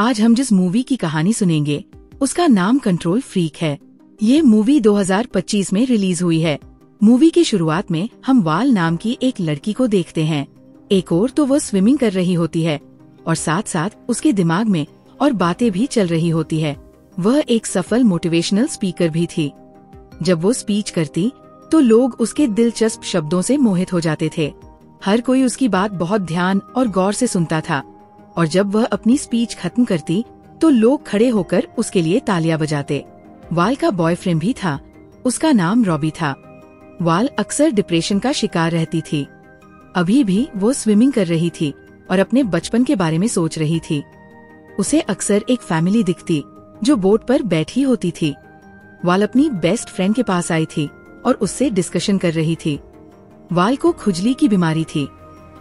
आज हम जिस मूवी की कहानी सुनेंगे उसका नाम कंट्रोल फ्रीक है। ये मूवी 2025 में रिलीज हुई है। मूवी की शुरुआत में हम वाल नाम की एक लड़की को देखते हैं। एक और तो वो स्विमिंग कर रही होती है और साथ साथ उसके दिमाग में और बातें भी चल रही होती है। वह एक सफल मोटिवेशनल स्पीकर भी थी। जब वो स्पीच करती तो लोग उसके दिलचस्प शब्दों से मोहित हो जाते थे। हर कोई उसकी बात बहुत ध्यान और गौर से सुनता था और जब वह अपनी स्पीच खत्म करती तो लोग खड़े होकर उसके लिए तालियां बजाते। वाल का बॉयफ्रेंड भी था, उसका नाम रॉबी था। वाल अक्सर डिप्रेशन का शिकार रहती थी। अभी भी वो स्विमिंग कर रही थी और अपने बचपन के बारे में सोच रही थी। उसे अक्सर एक फैमिली दिखती जो बोट पर बैठी होती थी। वाल अपनी बेस्ट फ्रेंड के पास आई थी और उससे डिस्कशन कर रही थी। वाल को खुजली की बीमारी थी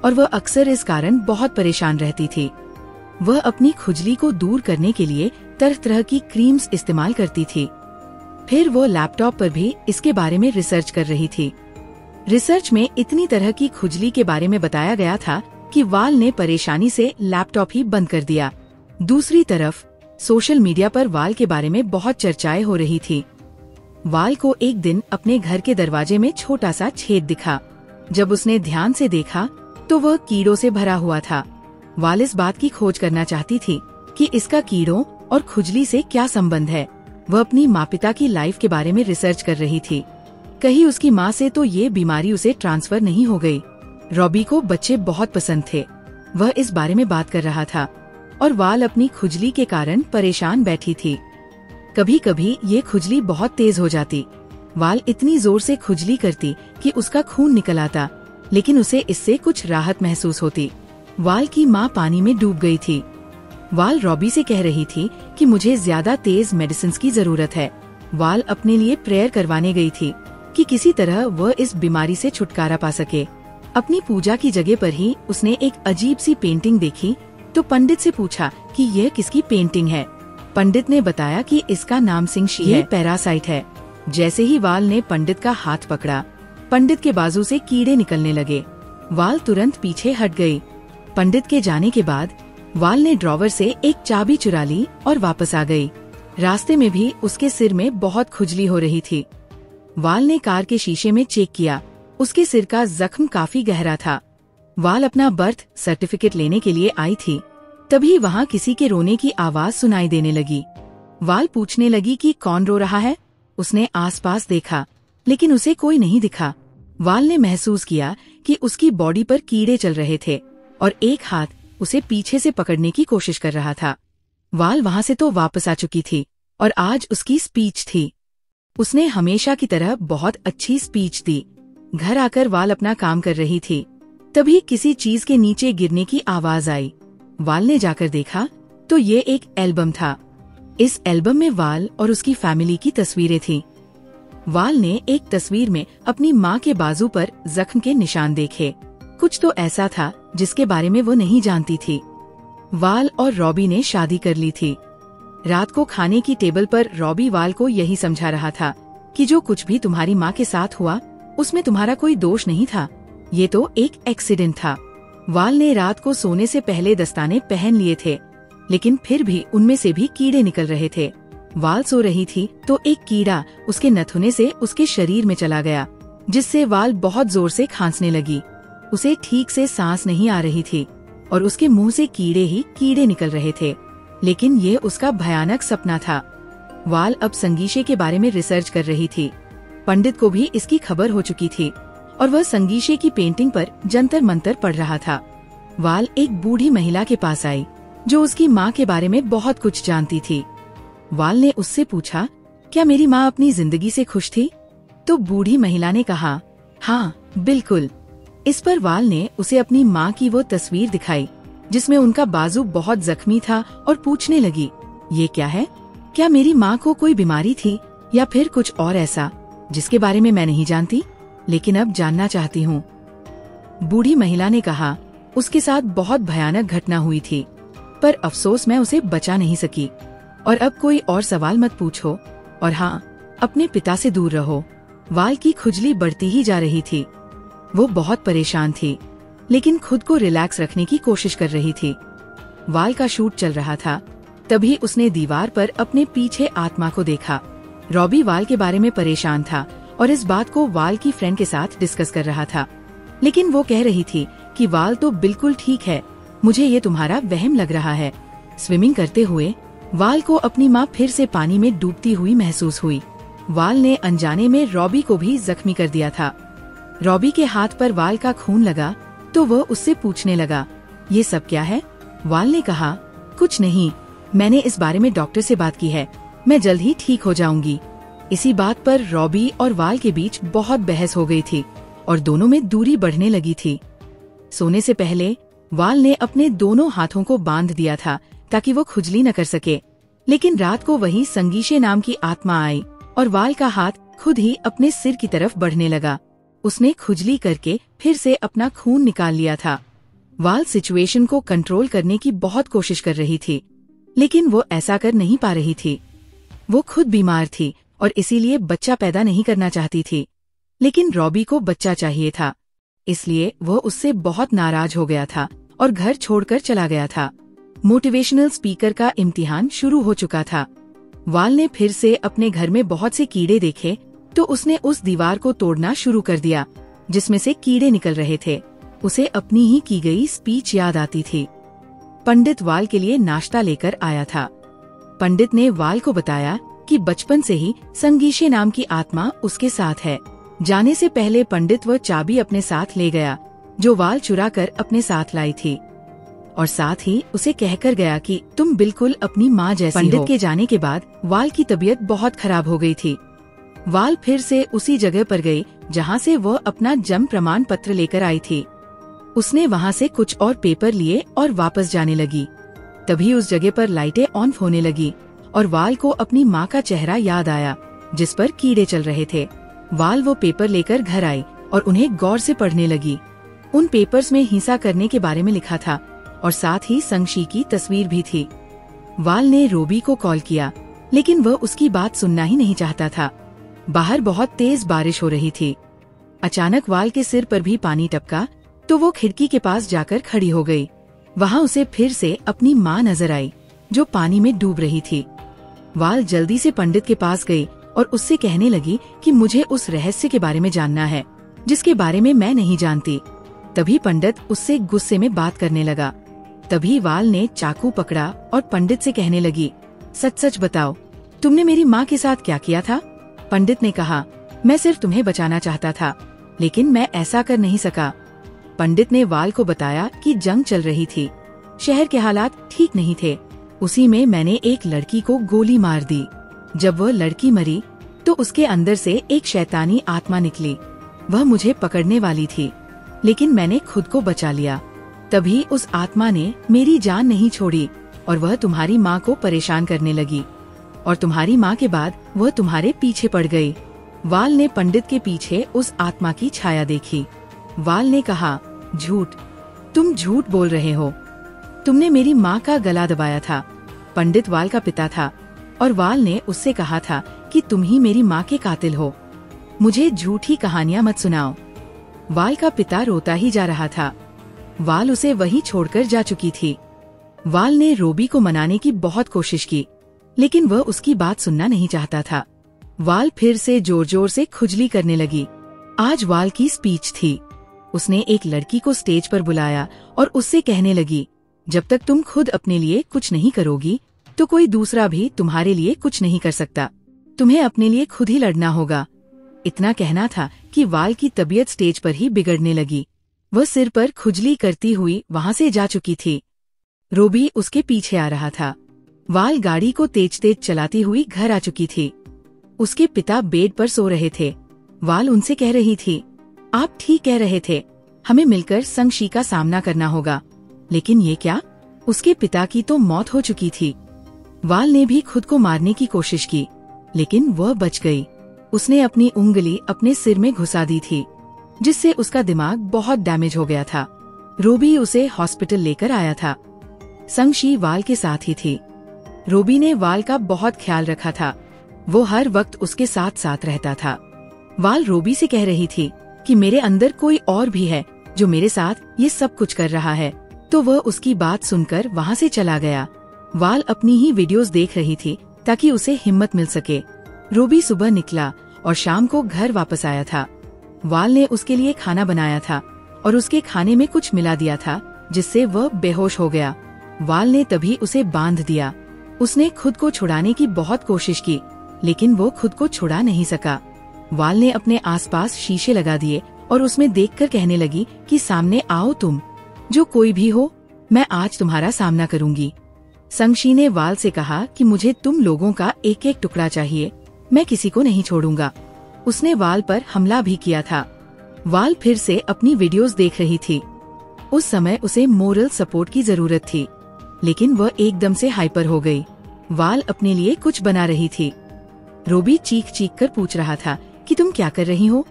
और वह अक्सर इस कारण बहुत परेशान रहती थी। वह अपनी खुजली को दूर करने के लिए तरह तरह की क्रीम्स इस्तेमाल करती थी। फिर वो लैपटॉप पर भी इसके बारे में रिसर्च कर रही थी। रिसर्च में इतनी तरह की खुजली के बारे में बताया गया था कि वाल ने परेशानी से लैपटॉप ही बंद कर दिया। दूसरी तरफ सोशल मीडिया पर वाल के बारे में बहुत चर्चाएं हो रही थी। वाल को एक दिन अपने घर के दरवाजे में छोटा सा छेद दिखा। जब उसने ध्यान से देखा तो वह कीड़ों से भरा हुआ था। वाल इस बात की खोज करना चाहती थी कि इसका कीड़ों और खुजली से क्या संबंध है। वह अपनी माँ पिता की लाइफ के बारे में रिसर्च कर रही थी। कहीं उसकी माँ से तो ये बीमारी उसे ट्रांसफर नहीं हो गई। रॉबी को बच्चे बहुत पसंद थे। वह इस बारे में बात कर रहा था और वाल अपनी खुजली के कारण परेशान बैठी थी। कभी कभी ये खुजली बहुत तेज हो जाती। वाल इतनी जोर से खुजली करती कि उसका खून निकल आता, लेकिन उसे इससे कुछ राहत महसूस होती। वाल की माँ पानी में डूब गई थी। वाल रॉबी से कह रही थी कि मुझे ज्यादा तेज मेडिसिन की जरूरत है। वाल अपने लिए प्रेयर करवाने गई थी कि किसी तरह वह इस बीमारी से छुटकारा पा सके। अपनी पूजा की जगह पर ही उसने एक अजीब सी पेंटिंग देखी तो पंडित से पूछा कि यह किसकी पेंटिंग है। पंडित ने बताया कि इसका नाम सिंगशी है, पैरासाइट है। जैसे ही वाल ने पंडित का हाथ पकड़ा, पंडित के बाजू से कीड़े निकलने लगे। वाल तुरंत पीछे हट गई। पंडित के जाने के बाद वाल ने ड्रॉवर से एक चाबी चुरा ली और वापस आ गई। रास्ते में भी उसके सिर में बहुत खुजली हो रही थी। वाल ने कार के शीशे में चेक किया। उसके सिर का जख्म काफी गहरा था। वाल अपना बर्थ सर्टिफिकेट लेने के लिए आई थी। तभी वहाँ किसी के रोने की आवाज सुनाई देने लगी। वाल पूछने लगी कि कौन रो रहा है। उसने आसपास देखा, लेकिन उसे कोई नहीं दिखा। वाल ने महसूस किया कि उसकी बॉडी पर कीड़े चल रहे थे और एक हाथ उसे पीछे से पकड़ने की कोशिश कर रहा था। वाल वहाँ से तो वापस आ चुकी थी और आज उसकी स्पीच थी। उसने हमेशा की तरह बहुत अच्छी स्पीच दी। घर आकर वाल अपना काम कर रही थी। तभी किसी चीज के नीचे गिरने की आवाज आई। वाल ने जाकर देखा तो ये एक एल्बम था। इस एल्बम में वाल और उसकी फैमिली की तस्वीरें थीं। वाल ने एक तस्वीर में अपनी माँ के बाजू पर जख्म के निशान देखे। कुछ तो ऐसा था जिसके बारे में वो नहीं जानती थी। वाल और रॉबी ने शादी कर ली थी। रात को खाने की टेबल पर रॉबी वाल को यही समझा रहा था कि जो कुछ भी तुम्हारी माँ के साथ हुआ उसमें तुम्हारा कोई दोष नहीं था, ये तो एक एक्सीडेंट था। वाल ने रात को सोने से पहले दस्ताने पहन लिए थे, लेकिन फिर भी उनमें से भी कीड़े निकल रहे थे। वाल सो रही थी तो एक कीड़ा उसके नथुने से उसके शरीर में चला गया, जिससे वाल बहुत जोर से खांसने लगी। उसे ठीक से सांस नहीं आ रही थी और उसके मुंह से कीड़े ही कीड़े निकल रहे थे, लेकिन ये उसका भयानक सपना था। वाल अब संगीशे के बारे में रिसर्च कर रही थी। पंडित को भी इसकी खबर हो चुकी थी और वह संगीशे की पेंटिंग पर जंतर मंतर पढ़ रहा था। वाल एक बूढ़ी महिला के पास आई जो उसकी माँ के बारे में बहुत कुछ जानती थी। वाल ने उससे पूछा, क्या मेरी माँ अपनी जिंदगी से खुश थी? तो बूढ़ी महिला ने कहा, हाँ बिल्कुल। इस पर वाल ने उसे अपनी माँ की वो तस्वीर दिखाई जिसमें उनका बाजू बहुत जख्मी था और पूछने लगी, ये क्या है? क्या मेरी माँ को कोई बीमारी थी या फिर कुछ और ऐसा जिसके बारे में मैं नहीं जानती, लेकिन अब जानना चाहती हूँ। बूढ़ी महिला ने कहा, उसके साथ बहुत भयानक घटना हुई थी, पर अफसोस मैं उसे बचा नहीं सकी। और अब कोई और सवाल मत पूछो और हाँ, अपने पिता से दूर रहो। वाल की खुजली बढ़ती ही जा रही थी। वो बहुत परेशान थी, लेकिन खुद को रिलैक्स रखने की कोशिश कर रही थी। वाल का शूट चल रहा था तभी उसने दीवार पर अपने पीछे आत्मा को देखा। रॉबी वाल के बारे में परेशान था और इस बात को वाल की फ्रेंड के साथ डिस्कस कर रहा था, लेकिन वो कह रही थी कि वाल तो बिल्कुल ठीक है, मुझे ये तुम्हारा वहम लग रहा है। स्विमिंग करते हुए वाल को अपनी माँ फिर से पानी में डूबती हुई महसूस हुई। वाल ने अनजाने में रॉबी को भी जख्मी कर दिया था। रॉबी के हाथ पर वाल का खून लगा तो वह उससे पूछने लगा, ये सब क्या है? वाल ने कहा, कुछ नहीं, मैंने इस बारे में डॉक्टर से बात की है, मैं जल्द ही ठीक हो जाऊंगी। इसी बात पर रॉबी और वाल के बीच बहुत बहस हो गई थी और दोनों में दूरी बढ़ने लगी थी। सोने से पहले वाल ने अपने दोनों हाथों को बांध दिया था ताकि वो खुजली न कर सके, लेकिन रात को वही संगीशे नाम की आत्मा आई और वाल का हाथ खुद ही अपने सिर की तरफ बढ़ने लगा। उसने खुजली करके फिर से अपना खून निकाल लिया था। वाल सिचुएशन को कंट्रोल करने की बहुत कोशिश कर रही थी, लेकिन वो ऐसा कर नहीं पा रही थी। वो खुद बीमार थी और इसीलिए बच्चा पैदा नहीं करना चाहती थी, लेकिन रॉबी को बच्चा चाहिए था, इसलिए वो उससे बहुत नाराज हो गया था और घर छोड़कर चला गया था। मोटिवेशनल स्पीकर का इम्तिहान शुरू हो चुका था। वाल ने फिर से अपने घर में बहुत से कीड़े देखे तो उसने उस दीवार को तोड़ना शुरू कर दिया जिसमें से कीड़े निकल रहे थे। उसे अपनी ही की गई स्पीच याद आती थी। पंडित वाल के लिए नाश्ता लेकर आया था। पंडित ने वाल को बताया कि बचपन से ही संगीशे नाम की आत्मा उसके साथ है। जाने से पहले पंडित वह चाबी अपने साथ ले गया जो वाल चुरा कर अपने साथ लाई थी और साथ ही उसे कहकर गया कि तुम बिल्कुल अपनी माँ जैसी हो। पंडित के जाने के बाद वाल की तबीयत बहुत खराब हो गई थी। वाल फिर से उसी जगह पर गई जहाँ से वह अपना जन्म प्रमाण पत्र लेकर आई थी। उसने वहाँ से कुछ और पेपर लिए और वापस जाने लगी। तभी उस जगह पर लाइटें ऑन होने लगी और वाल को अपनी माँ का चेहरा याद आया जिस पर कीड़े चल रहे थे। वाल वो पेपर लेकर घर आई और उन्हें गौर से पढ़ने लगी। उन पेपर्स में हिंसा करने के बारे में लिखा था और साथ ही संगशी की तस्वीर भी थी। वाल ने रॉबी को कॉल किया, लेकिन वह उसकी बात सुनना ही नहीं चाहता था। बाहर बहुत तेज बारिश हो रही थी। अचानक वाल के सिर पर भी पानी टपका तो वो खिड़की के पास जाकर खड़ी हो गई। वहाँ उसे फिर से अपनी माँ नजर आई जो पानी में डूब रही थी। वाल जल्दी से पंडित के पास गई और उससे कहने लगी कि मुझे उस रहस्य के बारे में जानना है जिसके बारे में मैं नहीं जानती। तभी पंडित उससे गुस्से में बात करने लगा। तभी वाल ने चाकू पकड़ा और पंडित से कहने लगी, सच सच बताओ, तुमने मेरी माँ के साथ क्या किया था? पंडित ने कहा, मैं सिर्फ तुम्हें बचाना चाहता था, लेकिन मैं ऐसा कर नहीं सका। पंडित ने वाल को बताया कि जंग चल रही थी, शहर के हालात ठीक नहीं थे। उसी में मैंने एक लड़की को गोली मार दी। जब वह लड़की मरी तो उसके अंदर से एक शैतानी आत्मा निकली। वह मुझे पकड़ने वाली थी, लेकिन मैंने खुद को बचा लिया। तभी उस आत्मा ने मेरी जान नहीं छोड़ी और वह तुम्हारी माँ को परेशान करने लगी और तुम्हारी माँ के बाद वह तुम्हारे पीछे पड़ गई। वाल ने पंडित के पीछे उस आत्मा की छाया देखी। वाल ने कहा, झूठ, तुम झूठ बोल रहे हो। तुमने मेरी माँ का गला दबाया था। पंडित वाल का पिता था और वाल ने उससे कहा था कि तुम ही मेरी माँ के कातिल हो। मुझे झूठी कहानियाँ मत सुनाओ। वाल का पिता रोता ही जा रहा था। वाल उसे वहीं छोड़कर जा चुकी थी। वाल ने रॉबी को मनाने की बहुत कोशिश की, लेकिन वह उसकी बात सुनना नहीं चाहता था। वाल फिर से जोर जोर से खुजली करने लगी। आज वाल की स्पीच थी। उसने एक लड़की को स्टेज पर बुलाया और उससे कहने लगी, जब तक तुम खुद अपने लिए कुछ नहीं करोगी तो कोई दूसरा भी तुम्हारे लिए कुछ नहीं कर सकता। तुम्हें अपने लिए खुद ही लड़ना होगा। इतना कहना था कि वाल की तबीयत स्टेज पर ही बिगड़ने लगी। वह सिर पर खुजली करती हुई वहाँ से जा चुकी थी। रॉबी उसके पीछे आ रहा था। वाल गाड़ी को तेज तेज चलाती हुई घर आ चुकी थी। उसके पिता बेड पर सो रहे थे। वाल उनसे कह रही थी, आप ठीक कह रहे थे, हमें मिलकर संगशी का सामना करना होगा। लेकिन ये क्या? उसके पिता की तो मौत हो चुकी थी। वाल ने भी खुद को मारने की कोशिश की, लेकिन वह बच गई। उसने अपनी उंगली अपने सिर में घुसा दी थी, जिससे उसका दिमाग बहुत डैमेज हो गया था। रॉबी उसे हॉस्पिटल लेकर आया था। संगशी वाल के साथ ही थी। रॉबी ने वाल का बहुत ख्याल रखा था। वो हर वक्त उसके साथ साथ रहता था। वाल रॉबी से कह रही थी कि मेरे अंदर कोई और भी है जो मेरे साथ ये सब कुछ कर रहा है, तो वह उसकी बात सुनकर वहाँ से चला गया। वाल अपनी ही वीडियोस देख रही थी ताकि उसे हिम्मत मिल सके। रोबी सुबह निकला और शाम को घर वापस आया था। वाल ने उसके लिए खाना बनाया था और उसके खाने में कुछ मिला दिया था जिससे वह बेहोश हो गया। वाल ने तभी उसे बांध दिया। उसने खुद को छुड़ाने की बहुत कोशिश की, लेकिन वो खुद को छुड़ा नहीं सका। वाल ने अपने आसपास शीशे लगा दिए और उसमें देखकर कहने लगी कि सामने आओ तुम, जो कोई भी हो, मैं आज तुम्हारा सामना करूंगी। संगशी ने वाल से कहा कि मुझे तुम लोगों का एक एक टुकड़ा चाहिए, मैं किसी को नहीं छोड़ूंगा। उसने वाल पर हमला भी किया था। वाल फिर से अपनी वीडियोस देख रही थी। उस समय उसे मोरल सपोर्ट की जरूरत थी, लेकिन वह एकदम से हाइपर हो गई। वाल अपने लिए कुछ बना रही थी। रोबी चीख चीख कर पूछ रहा था कि तुम क्या कर रही हो?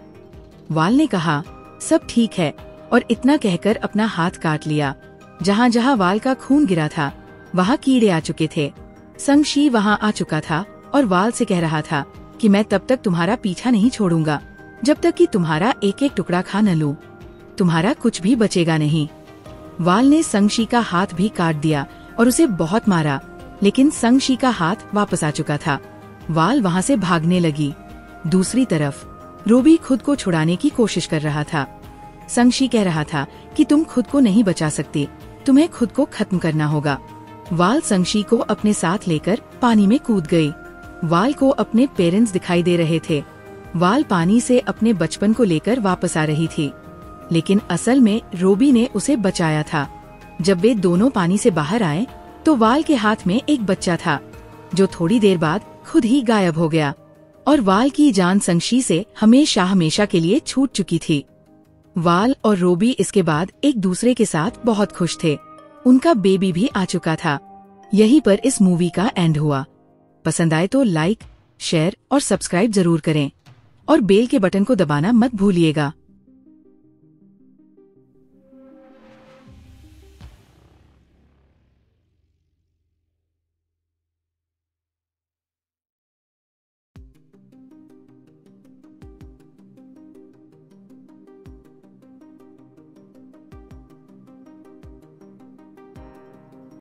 वाल ने कहा सब ठीक है, और इतना कहकर अपना हाथ काट लिया। जहाँ जहाँ वाल का खून गिरा था वहाँ कीड़े आ चुके थे। संगशी वहाँ आ चुका था और वाल से कह रहा था कि मैं तब तक तुम्हारा पीछा नहीं छोड़ूंगा जब तक कि तुम्हारा एक एक टुकड़ा खा न लूं। तुम्हारा कुछ भी बचेगा नहीं। वाल ने संगशी का हाथ भी काट दिया और उसे बहुत मारा, लेकिन संगशी का हाथ वापस आ चुका था। वाल वहाँ से भागने लगी। दूसरी तरफ रोबी खुद को छुड़ाने की कोशिश कर रहा था। संगशी कह रहा था कि तुम खुद को नहीं बचा सकती, तुम्हें खुद को खत्म करना होगा। वाल संगशी को अपने साथ लेकर पानी में कूद गई। वाल को अपने पेरेंट्स दिखाई दे रहे थे। वाल पानी से अपने बचपन को लेकर वापस आ रही थी, लेकिन असल में रोबी ने उसे बचाया था। जब वे दोनों पानी से बाहर आए तो वाल के हाथ में एक बच्चा था, जो थोड़ी देर बाद खुद ही गायब हो गया, और वाल की जान संगशी से हमेशा हमेशा के लिए छूट चुकी थी। वाल और रोबी इसके बाद एक दूसरे के साथ बहुत खुश थे। उनका बेबी भी आ चुका था। यहीं पर इस मूवी का एंड हुआ। पसंद आए तो लाइक, शेयर और सब्सक्राइब जरूर करें, और बेल के बटन को दबाना मत भूलिएगा।